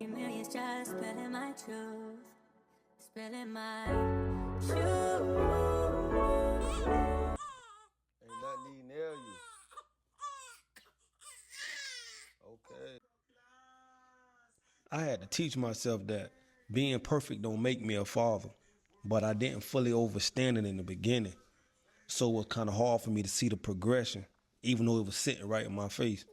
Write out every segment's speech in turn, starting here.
Millions just spilling my truth, spilling my truth. Ain't nothing need near you. Okay. I had to teach myself that being perfect don't make me a father, but I didn't fully understand it in the beginning. So it was kind of hard for me to see the progression, even though it was sitting right in my face.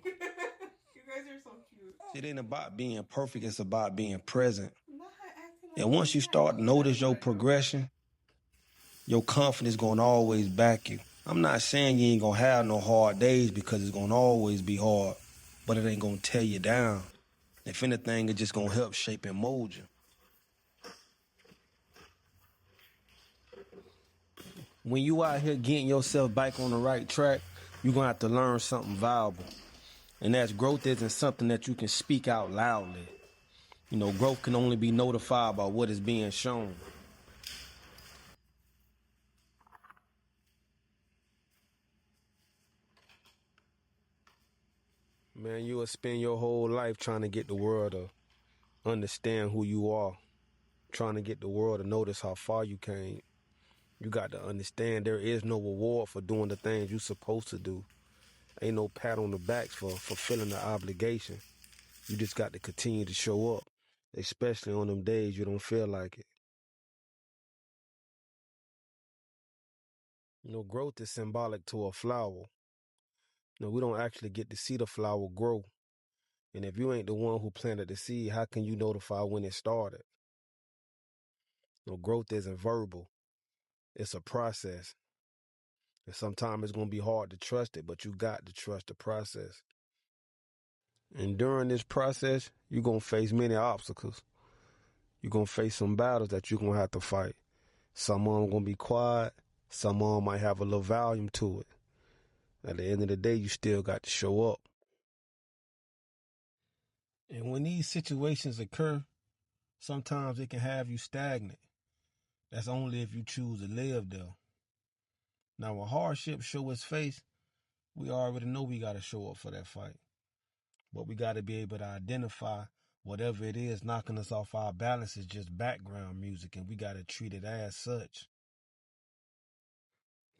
You guys are so cute. It ain't about being perfect, it's about being present. Not acting like And once you start to notice your progression, your confidence gonna always back you. I'm not saying you ain't gonna have no hard days because it's gonna always be hard, but it ain't gonna tear you down. If anything, it's just gonna help shape and mold you. When you out here getting yourself back on the right track, you're gonna have to learn something valuable. And that's growth isn't something that you can speak out loudly. You know, growth can only be notified by what is being shown. Man, you will spend your whole life trying to get the world to understand who you are, trying to get the world to notice how far you came. You got to understand there is no reward for doing the things you're supposed to do. Ain't no pat on the back for fulfilling the obligation. You just got to continue to show up, especially on them days you don't feel like it. You know, growth is symbolic to a flower. You know, we don't actually get to see the flower grow. And if you ain't the one who planted the seed, how can you notify when it started? You know, growth isn't verbal. It's a process. And sometimes it's going to be hard to trust it, but you got to trust the process. And during this process, you're going to face many obstacles. You're going to face some battles that you're going to have to fight. Some of them going to be quiet. Some of them might have a little volume to it. At the end of the day, you still got to show up. And when these situations occur, sometimes it can have you stagnant. That's only if you choose to live there. Now, when hardship show its face, we already know we got to show up for that fight. But we got to be able to identify whatever it is knocking us off our balance is just background music, and we got to treat it as such.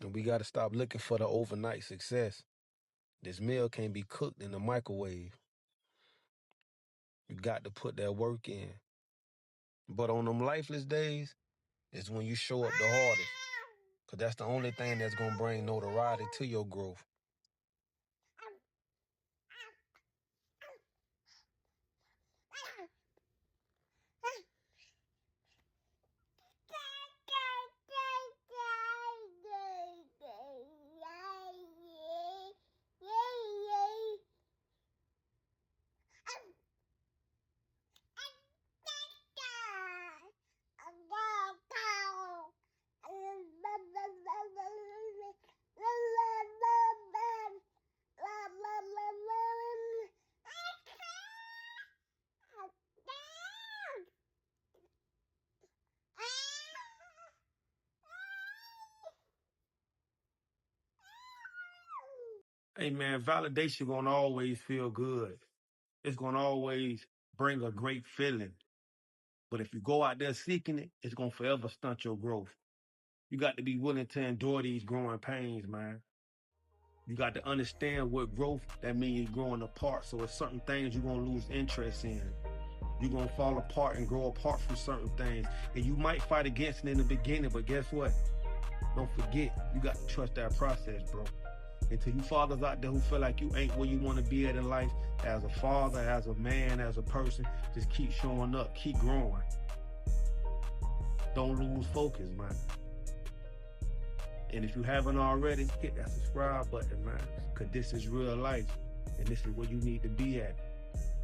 And we got to stop looking for the overnight success. This meal can't be cooked in the microwave. You got to put that work in. But on them lifeless days is when you show up the hardest, because that's the only thing that's going to bring notoriety to your growth. Hey man, validation gonna always feel good. It's gonna always bring a great feeling. But if you go out there seeking it, it's gonna forever stunt your growth. You got to be willing to endure these growing pains, man. You got to understand what growth, that means you're growing apart. So it's certain things you're gonna lose interest in. You're gonna fall apart and grow apart from certain things. And you might fight against it in the beginning, but guess what? Don't forget, you got to trust that process, bro. And to you fathers out there who feel like you ain't where you want to be at in life, as a father, as a man, as a person, just keep showing up, keep growing. Don't lose focus, man. And if you haven't already, hit that subscribe button, man, because this is real life, and this is where you need to be at.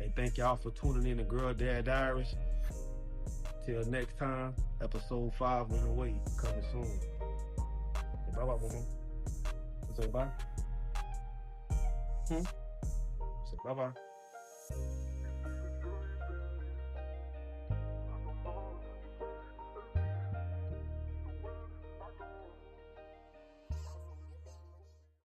Hey, thank y'all for tuning in to Girl Dad Diaries. Till next time, episode 5 on the way, coming soon. Hey, bye-bye, mama. Say bye. Say bye-bye.